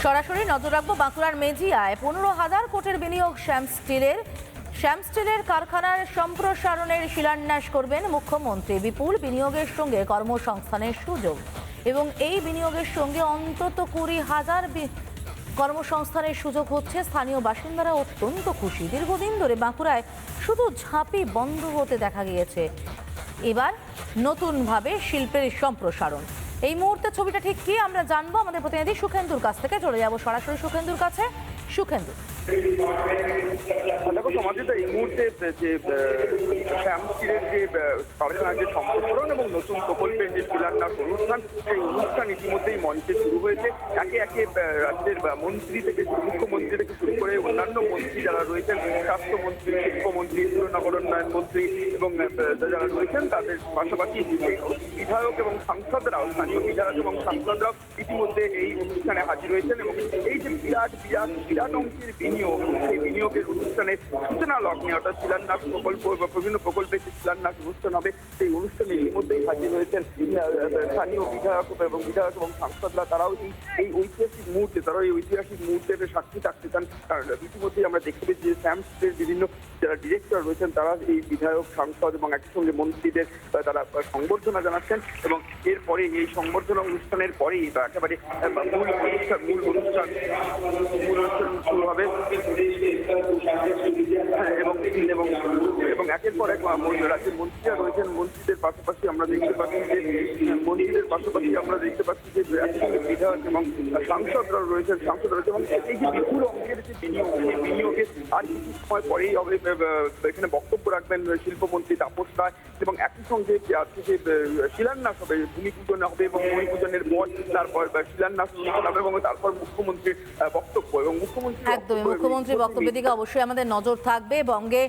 সরাসরি নজর রাখবো বাঁকুড়ার মেজিয়ায় 15,000 কোটির বিনিয়োগ শ্যাম স্টিলের কারখানার সম্প্রসারণের শিলান্যাস করবেন মুখ্যমন্ত্রী। বিপুল বিনিয়োগের সঙ্গে কর্মসংস্থানের সুযোগ এবং এই বিনিয়োগের সঙ্গে অন্তত 20,000 কর্মসংস্থানের সুযোগ হচ্ছে। স্থানীয় বাসিন্দারা অত্যন্ত খুশি। দীর্ঘদিন ধরে বাঁকুড়ায় শুধু ঝাঁপি বন্ধ হতে দেখা গিয়েছে, এবার নতুনভাবে শিল্পের সম্প্রসারণ। এই মুহূর্তে ছবিটা ঠিক কি আমরা জানবো আমাদের প্রতিনিধি সুখেন্দুর কাছ থেকে। চলে যাবো সরাসরি সুখেন্দুর কাছে। সুখেন্দু, দেখো সমাজে এই মুহূর্তে যে শ্যাম স্টিলের যে কারখানার যে সম্প্রসারণ এবং নতুন প্রকল্পের যে শিলান্যাস অনুষ্ঠান, সেই অনুষ্ঠান ইতিমধ্যেই মঞ্চে শুরু হয়েছে। একে একে রাজ্যের মন্ত্রী থেকে মুখ্যমন্ত্রী থেকে শুরু করে অন্যান্য মন্ত্রী যারা রয়েছেন, স্বাস্থ্যমন্ত্রী, শিল্পমন্ত্রী, পুরনগর উন্নয়ন মন্ত্রী এবং যারা রয়েছেন তাদের পাশাপাশি বিধায়ক এবং সাংসদরাও, স্থানীয় বিধায়ক এবং সাংসদরাও ইতিমধ্যে এই অনুষ্ঠানে হাজির হয়েছেন। এবং এই যে বিরাট অংশের বিনিয়োগ, সেই বিনিয়োগের অনুষ্ঠানে সূচনা লগ্নে অর্থাৎ শিলান্যাস প্রকল্প বা বিভিন্ন প্রকল্পের যে শিলান্যাস অনুষ্ঠান হবে, সেই অনুষ্ঠানে ইতিমধ্যেই হাজির হয়েছেন স্থানীয় বিধায়ক এবং সাংসদরা। তারাও এই ঐতিহাসিক মুহূর্তের সাক্ষী থাকতে চান। কারণ ইতিমধ্যেই আমরা দেখতে পেয়েছি যে শ্যাম স্টিলের বিভিন্ন যারা ডিরেক্টর রয়েছেন তারা এই বিধায়ক, সাংসদ এবং একই সঙ্গে মন্ত্রীদের তারা সংবর্ধনা জানাচ্ছেন। এবং এরপরে এই সংবর্ধনা অনুষ্ঠানের পরেই বা একেবারে মূল অনুষ্ঠান শুরু হবে এবং একের পর এক রাজ্যের মন্ত্রীরা রয়েছেন। মন্ত্রীদের পাশাপাশি আমরা দেখতে পাচ্ছি যে বিধায়ক এবং সাংসদরা রয়েছেন এবং এই যে বিপুল অঙ্কের যে বিনিয়োগের আর কিছু সময় পরেই হবে এখানে বক্তব্য রাখবেন শিল্পমন্ত্রী তাপস রায়। এবং একই সঙ্গে আজকে যে শিলান্যাস হবে, ভূমি পূজন হবে এবং ভূমি পূজনের পর তারপর শিলান্যাস হবে এবং তারপর মুখ্যমন্ত্রীর বক্তব্য এবং মুখ্যমন্ত্রীর বক্তব্যের দিকে অবশ্যই আমাদের নজর থাকবে। বঙ্গে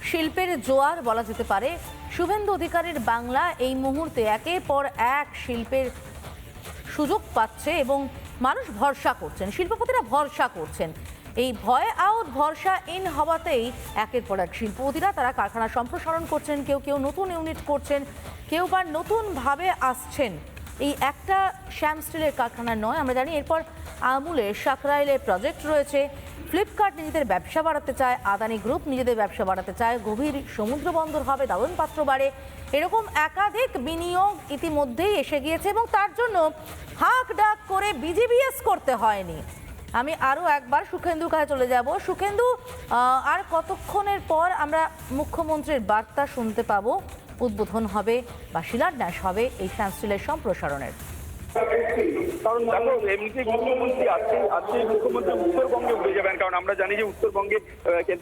শিল্পের জোয়ার বলা যেতে পারে। শুভেন্দু অধিকারীর বাংলা এই মুহূর্তে একের পর এক শিল্পের সুযোগ পাচ্ছে এবং মানুষ ভরসা করছেন, শিল্পপতিরা ভরসা করছেন। এই ভয় আউট ভরসা ইন হওয়াতেই একের পর এক শিল্পপতিরা তারা কারখানা সম্প্রসারণ করছেন, কেউ নতুন ইউনিট করছেন, কেউ বা নতুনভাবে আসছেন। এই একটা শ্যাম স্টিলের কারখানা নয়, আমরা জানি এরপর আমুলের সাকরাইলের প্রজেক্ট রয়েছে। ফ্লিপকার্ট নিজেদের ব্যবসা বাড়াতে চায়, আদানি গ্রুপ নিজেদের ব্যবসা বাড়াতে চায়, গভীর সমুদ্র বন্দর হবে, দারুণ পাত্র বাড়ে, এরকম একাধিক বিনিয়োগ ইতিমধ্যেই এসে গিয়েছে এবং তার জন্য হাঁক ডাক করে বিজিবিএস করতে হয়নি। আমি আরও একবার সুখেন্দুর কাছে চলে যাব। সুখেন্দু, আর কতক্ষণের পর আমরা মুখ্যমন্ত্রীর বার্তা শুনতে পাবো? উদ্বোধন হবে বা শিলান্যাস হবে এই শ্যাম স্টিলের সম্প্রসারণের? কারণ দেখো এমনিতে মুখ্যমন্ত্রী মুখ্যমন্ত্রী উত্তরবঙ্গে উঠে যাবেন। কারণ আমরা জানি যে উত্তরবঙ্গে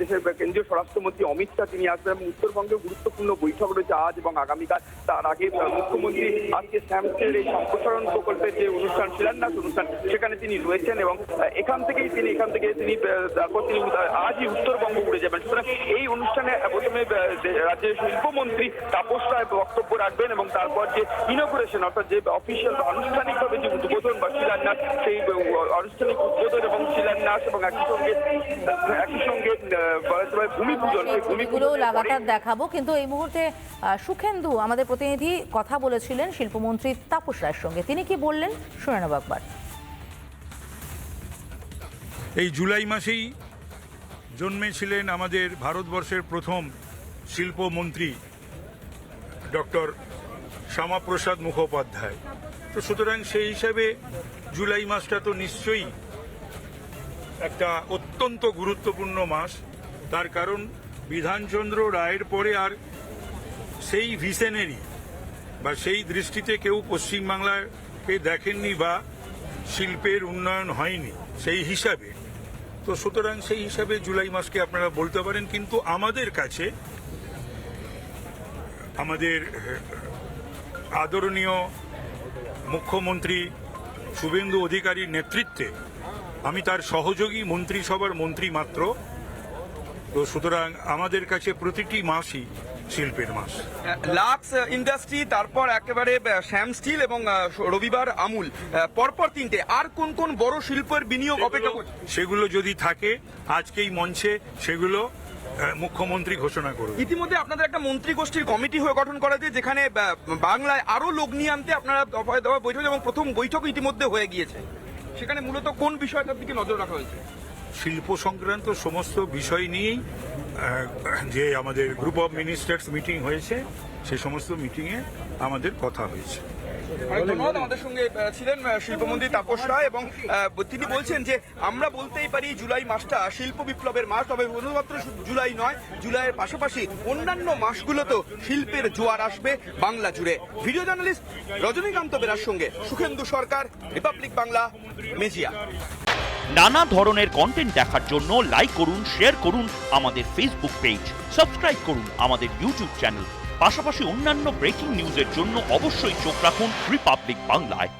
দেশের কেন্দ্রীয় স্বরাষ্ট্রমন্ত্রী অমিত শাহ তিনি আসবেন এবং উত্তরবঙ্গে গুরুত্বপূর্ণ বৈঠক রয়েছে আজ এবং আগামীকাল। তার আগে মুখ্যমন্ত্রী আজকে শ্যাম স্টিলের এই সম্প্রসারণ প্রকল্পের যে অনুষ্ঠান, শিলান্যাস অনুষ্ঠান, সেখানে তিনি রয়েছেন এবং এখান থেকে তিনি তারপর তিনি আজই উত্তরবঙ্গ উঠে যাবেন। সুতরাং এই অনুষ্ঠানে প্রথমে রাজ্যের শিল্পমন্ত্রী তাপস রায় বক্তব্য রাখবেন এবং তারপর যে ইনগুরেশন অর্থাৎ যে অফিসিয়াল আনুষ্ঠানিকভাবে যে উদ্বোধন বা শিলান্যাস, সেই আনুষ্ঠানিক উদ্বোধন এবং শিলান্যাস এবং একই সঙ্গে ভূমি পূজন, সেই ভূমিগুলো লাগাতার দেখাবো। কিন্তু এই মুহূর্তে সুখেন্দু আমাদের প্রতিনিধি কথা বলেছিলেন শিল্পমন্ত্রী তাপস রায়ের সঙ্গে। তিনি কি বললেন শুনে নেব একবার। এই জুলাই মাসেই জন্মেছিলেন আমাদের ভারতবর্ষের প্রথম শিল্পমন্ত্রী ডক্টর শ্যামাপ্রসাদ মুখোপাধ্যায়। তো সুতরাং সেই হিসাবে জুলাই মাসটা তো নিশ্চয়ই একটা অত্যন্ত গুরুত্বপূর্ণ মাস। তার কারণ বিধানচন্দ্র রায়ের পরে আর সেই ভিশনেরই বা সেই দৃষ্টিতে কেউ পশ্চিমবাংলাকে দেখেননি বা শিল্পের উন্নয়ন হয়নি সেই হিসাবে। তো সুতরাং সেই হিসাবে জুলাই মাসকে আপনারা বলতে পারেন। কিন্তু আমাদের কাছে আমাদের আদরণীয় মুখ্যমন্ত্রী শুভেন্দু অধিকারীর নেতৃত্বে আমি তার সহযোগী মন্ত্রিসভার মন্ত্রী মাত্র। তো সুতরাং আমাদের কাছে প্রতিটি মাসই শিল্পের মাস। লাক্স ইন্ডাস্ট্রি, তারপর একেবারে শ্যাম স্টিল এবং রবিবার আমুল, পরপর তিনটে। আর কোন কোন বড় শিল্পের বিনিয়োগ অপেক্ষা করছে? সেগুলো যদি থাকে আজকেই মঞ্চে সেগুলো মুখ্যমন্ত্রী ঘোষণা করবে। ইতিমধ্যে আপনাদের একটা মন্ত্রী গোষ্ঠীর কমিটি হয়ে গঠন করা যায়, যেখানে বাংলায় আরো লোক নিয়ে আনতে আপনারা দফায় দফায় বৈঠক এবং প্রথম বৈঠক ইতিমধ্যে হয়ে গিয়েছে। সেখানে মূলত কোন বিষয়টার দিকে নজর রাখা হয়েছে? শিল্প সংক্রান্ত সমস্ত বিষয় নিয়েই যে আমাদের গ্রুপ অফ মিনিস্টার্স মিটিং হয়েছে, সেই সমস্ত মিটিংয়ে আমাদের কথা হয়েছে। অনেক ধন্যবাদ। আমাদের সঙ্গে ছিলেন শিল্পমন্ত্রী তাপস রায় এবং তিনি বলছেন যে আমরা বলতেই পারি জুলাই মাসটা শিল্প বিপ্লবের মাস, তবে শুধুমাত্র জুলাই নয়, জুলাইয়ের পাশাপাশি অন্যান্য মাসগুলোতেও শিল্পের জোয়ার আসবে বাংলা জুড়ে। ভিডিও জার্নালিস্ট রজনীকান্ত বেরার সঙ্গে সুখেন্দু সরকার, রিপাবলিক বাংলা, মেজিয়া। নানা ধরনের কন্টেন্ট দেখার জন্য লাইক করুন, শেয়ার করুন আমাদের ফেসবুক পেজ, সাবস্ক্রাইব করুন আমাদের ইউটিউব চ্যানেল। পাশাপাশি অন্যান্য ব্রেকিং নিউজের জন্য অবশ্যই চোখ রাখুন রিপাবলিক বাংলায়।